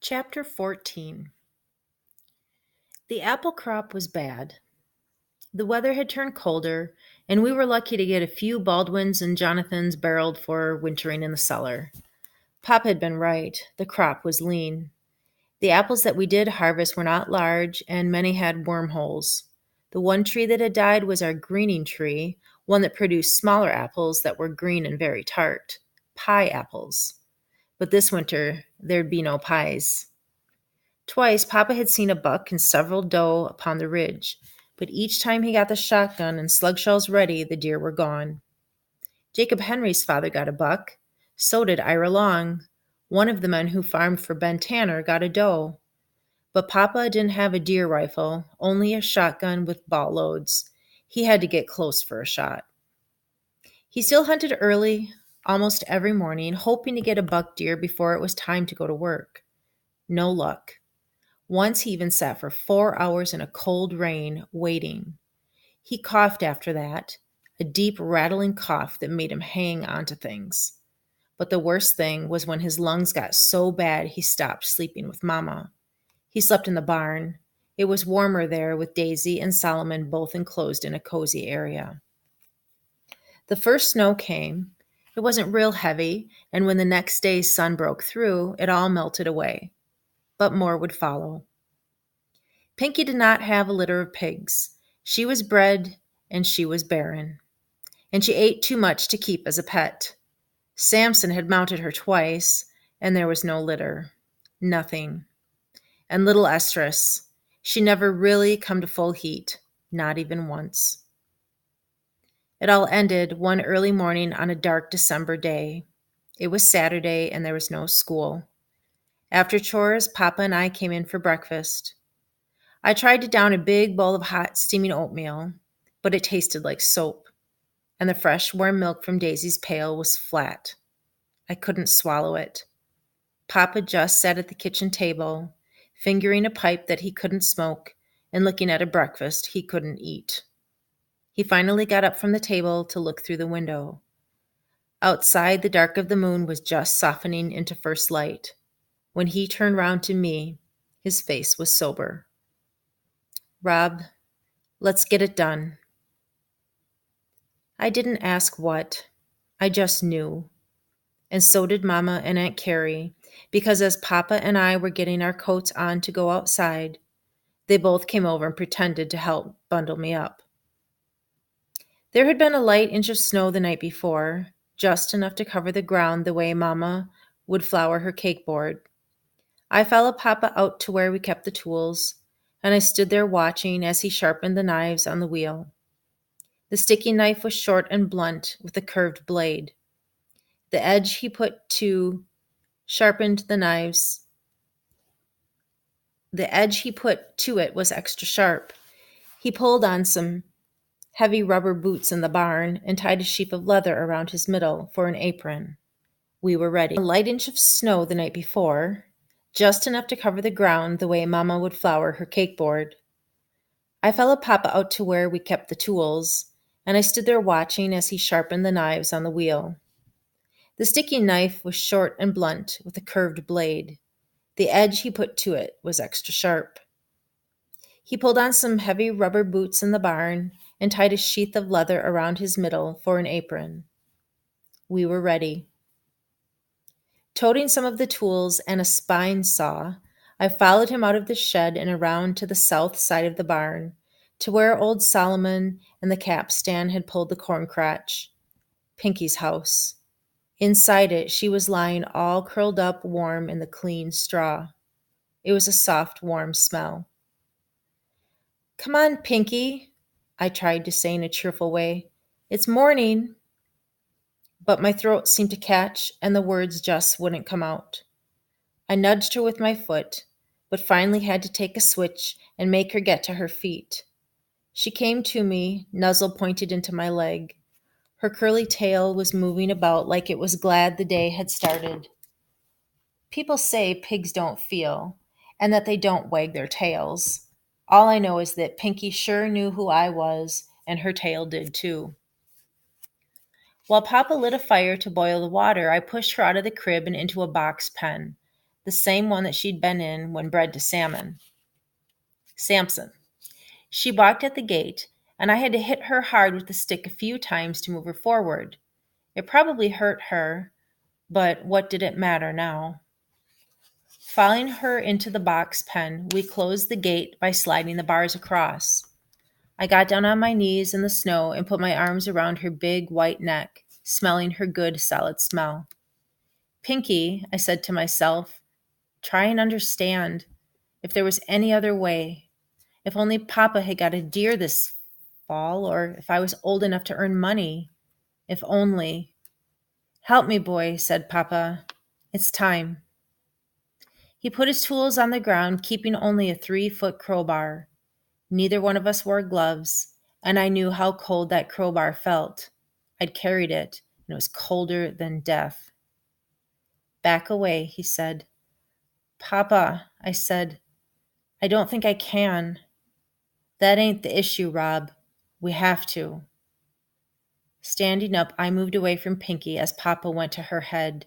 Chapter 14. The apple crop was bad. The weather had turned colder, and we were lucky to get a few Baldwins and Jonathans barreled for wintering in the cellar. Pop had been right. The crop was lean. The apples that we did harvest were not large, and many had wormholes. The one tree that had died was our greening tree, one that produced smaller apples that were green and very tart. Pie apples. But this winter, there'd be no pies. Twice Papa had seen a buck and several doe upon the ridge, but each time he got the shotgun and slug shells ready, the deer were gone. Jacob Henry's father got a buck. So did Ira Long. One of the men who farmed for Ben Tanner got a doe. But Papa didn't have a deer rifle, only a shotgun with ball loads. He had to get close for a shot. He still hunted early, almost every morning, hoping to get a buck deer before it was time to go to work. No luck. Once he even sat for 4 hours in a cold rain, waiting. He coughed after that, a deep rattling cough that made him hang onto things. But the worst thing was when his lungs got so bad he stopped sleeping with Mama. He slept in the barn. It was warmer there with Daisy and Solomon both enclosed in a cozy area. The first snow came. It wasn't real heavy, and when the next day's sun broke through, it all melted away. But more would follow. Pinky did not have a litter of pigs. She was bred and she was barren. And she ate too much to keep as a pet. Samson had mounted her twice, and there was no litter. Nothing. And little Estrus, she never really come to full heat, not even once. It all ended one early morning on a dark December day. It was Saturday and there was no school. After chores, Papa and I came in for breakfast. I tried to down a big bowl of hot, steaming oatmeal, but it tasted like soap, and the fresh, warm milk from Daisy's pail was flat. I couldn't swallow it. Papa just sat at the kitchen table, fingering a pipe that he couldn't smoke and looking at a breakfast he couldn't eat. He finally got up from the table to look through the window. Outside, the dark of the moon was just softening into first light. When he turned round to me, his face was sober. "Rob, let's get it done." I didn't ask what. I just knew. And so did Mama and Aunt Carrie, because as Papa and I were getting our coats on to go outside, they both came over and pretended to help bundle me up. There had been a light inch of snow the night before, just enough to cover the ground the way Mama would flour her cake board. I followed Papa out to where we kept the tools, and I stood there watching as he sharpened the knives on the wheel. The sticky knife was short and blunt with a curved blade. The edge he put to it was extra sharp. He pulled on some heavy rubber boots in the barn and tied a sheaf of leather around his middle for an apron. We were ready. A light inch of snow the night before, just enough to cover the ground the way Mama would flour her cake board. I followed Papa out to where we kept the tools, and I stood there watching as he sharpened the knives on the wheel. The sticky knife was short and blunt with a curved blade. The edge he put to it was extra sharp. He pulled on some heavy rubber boots in the barn and tied a sheath of leather around his middle for an apron. We were ready. Toting some of the tools and a spine saw, I followed him out of the shed and around to the south side of the barn, to where old Solomon and the capstan had pulled the corn crotch. Pinky's house. Inside it, she was lying all curled up warm in the clean straw. It was a soft, warm smell. "Come on, Pinky," I tried to say in a cheerful way. "It's morning." But my throat seemed to catch, and the words just wouldn't come out. I nudged her with my foot, but finally had to take a switch and make her get to her feet. She came to me, nuzzle pointed into my leg. Her curly tail was moving about like it was glad the day had started. People say pigs don't feel, and that they don't wag their tails. All I know is that Pinky sure knew who I was, and her tail did too. While Papa lit a fire to boil the water, I pushed her out of the crib and into a box pen. the same one that she'd been in when bred to Samson. She balked at the gate, and I had to hit her hard with the stick a few times to move her forward. It probably hurt her, but what did it matter now? Following her into the box pen, we closed the gate by sliding the bars across. I got down on my knees in the snow and put my arms around her big white neck, smelling her good, solid smell. Pinky, I said to myself, try and understand. If there was any other way. If only Papa had got a deer this fall, or if I was old enough to earn money. If only. Help me, boy, said Papa. It's time. He put his tools on the ground, keeping only a 3-foot crowbar. Neither one of us wore gloves, and I knew how cold that crowbar felt. I'd carried it, and it was colder than death. Back away, he said. Papa, I said, I don't think I can. That ain't the issue, Rob. We have to. Standing up, I moved away from Pinky as Papa went to her head.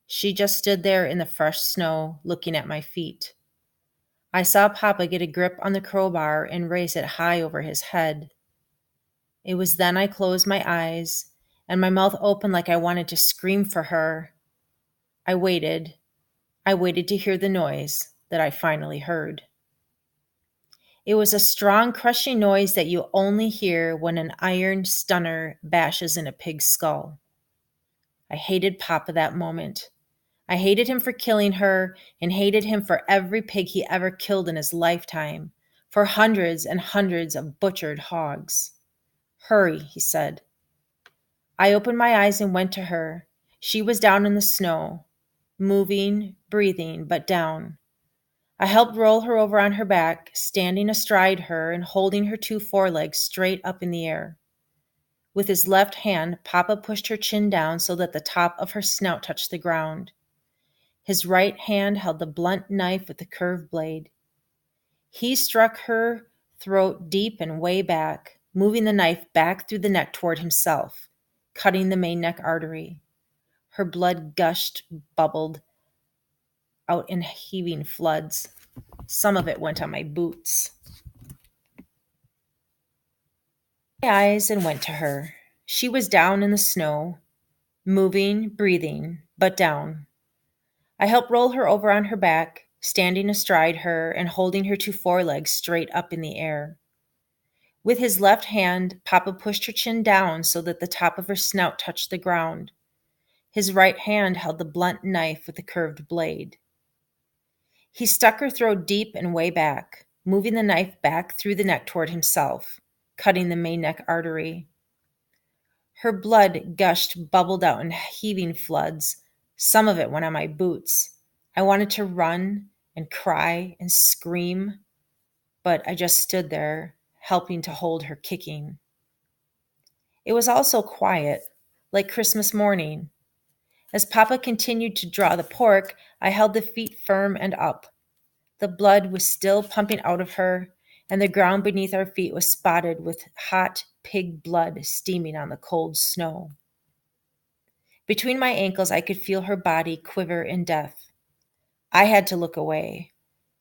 She just stood there in the fresh snow, looking at my feet. I saw Papa get a grip on the crowbar and raise it high over his head. It was then I closed my eyes, and my mouth opened like I wanted to scream for her. I waited. I waited to hear the noise that I finally heard. It was a strong, crushing noise that you only hear when an iron stunner bashes in a pig's skull. I hated Papa that moment. I hated him for killing her and hated him for every pig he ever killed in his lifetime, for hundreds and hundreds of butchered hogs. Hurry, he said. I opened my eyes and went to her. She was down in the snow, moving, breathing, but down. I helped roll her over on her back, standing astride her and holding her 2 forelegs straight up in the air. With his left hand, Papa pushed her chin down so that the top of her snout touched the ground. His right hand held the blunt knife with the curved blade. He struck her throat deep and way back, moving the knife back through the neck toward himself, cutting the main neck artery. Her blood gushed, bubbled out in heaving floods. Some of it went on my boots. My eyes and went to her. She was down in the snow, moving, breathing, but down. I helped roll her over on her back, standing astride her and holding her 2 forelegs straight up in the air. With his left hand, Papa pushed her chin down so that the top of her snout touched the ground. His right hand held the blunt knife with the curved blade. He stuck her throat deep and way back, moving the knife back through the neck toward himself, cutting the main neck artery. Her blood gushed, bubbled out in heaving floods. Some of it went on my boots. I wanted to run and cry and scream, but I just stood there, helping to hold her kicking. It was all so quiet, like Christmas morning. As Papa continued to draw the pork, I held the feet firm and up. The blood was still pumping out of her, and the ground beneath our feet was spotted with hot pig blood steaming on the cold snow. Between my ankles, I could feel her body quiver in death. I had to look away.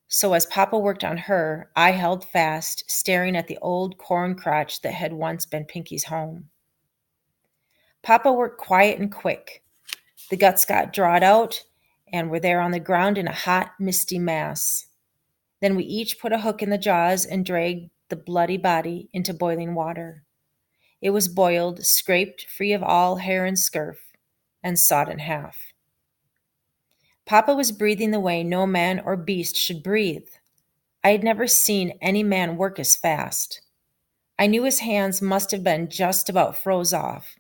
So as Papa worked on her, I held fast, staring at the old corn crotch that had once been Pinky's home. Papa worked quiet and quick. The guts got drawn out and were there on the ground in a hot, misty mass. Then we each put a hook in the jaws and dragged the bloody body into boiling water. It was boiled, scraped free of all hair and scurf, and sawed in half. Papa was breathing the way no man or beast should breathe. I had never seen any man work as fast. I knew his hands must have been just about froze off,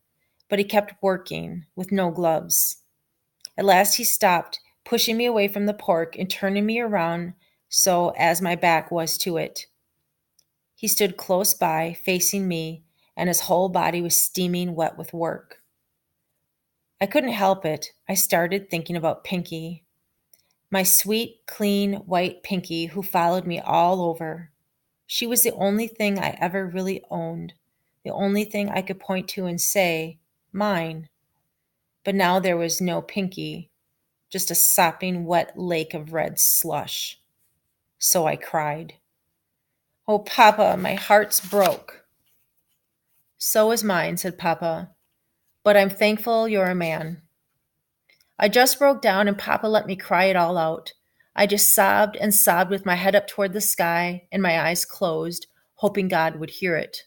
but he kept working with no gloves. At last he stopped, pushing me away from the pork and turning me around so as my back was to it. He stood close by, facing me, and his whole body was steaming wet with work. I couldn't help it. I started thinking about Pinky. My sweet, clean, white Pinky who followed me all over. She was the only thing I ever really owned, the only thing I could point to and say, mine. But now there was no Pinky. just a sopping wet lake of red slush. So I cried. "Oh, Papa, my heart's broke." "So is mine," said Papa, "but I'm thankful you're a man." I just broke down and Papa let me cry it all out. I just sobbed and sobbed with my head up toward the sky and my eyes closed, hoping God would hear it.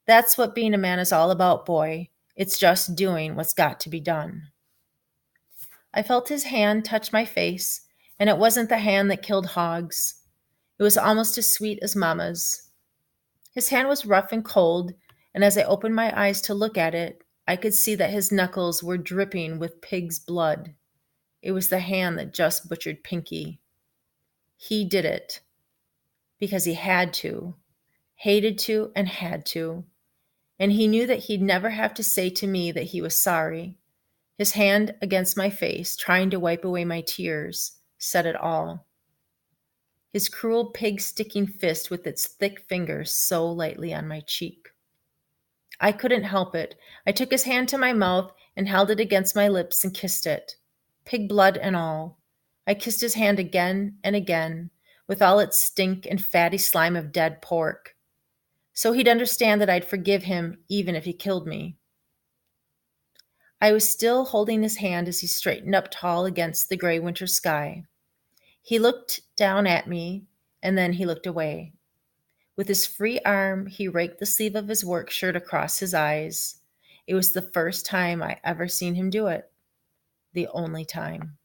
That's what being a man is all about, boy. It's just doing what's got to be done. I felt his hand touch my face, and it wasn't the hand that killed hogs. It was almost as sweet as Mama's. His hand was rough and cold, and as I opened my eyes to look at it, I could see that his knuckles were dripping with pig's blood. It was the hand that just butchered Pinky. He did it because he had to, hated to, and had to. And he knew that he'd never have to say to me that he was sorry. His hand against my face, trying to wipe away my tears, said it all. His cruel pig-sticking fist with its thick fingers so lightly on my cheek. I couldn't help it. I took his hand to my mouth and held it against my lips and kissed it, pig blood and all. I kissed his hand again and again, with all its stink and fatty slime of dead pork. So he'd understand that I'd forgive him even if he killed me. I was still holding his hand as he straightened up tall against the gray winter sky. He looked down at me, and then he looked away. With his free arm, he raked the sleeve of his work shirt across his eyes. It was the first time I ever seen him do it. The only time.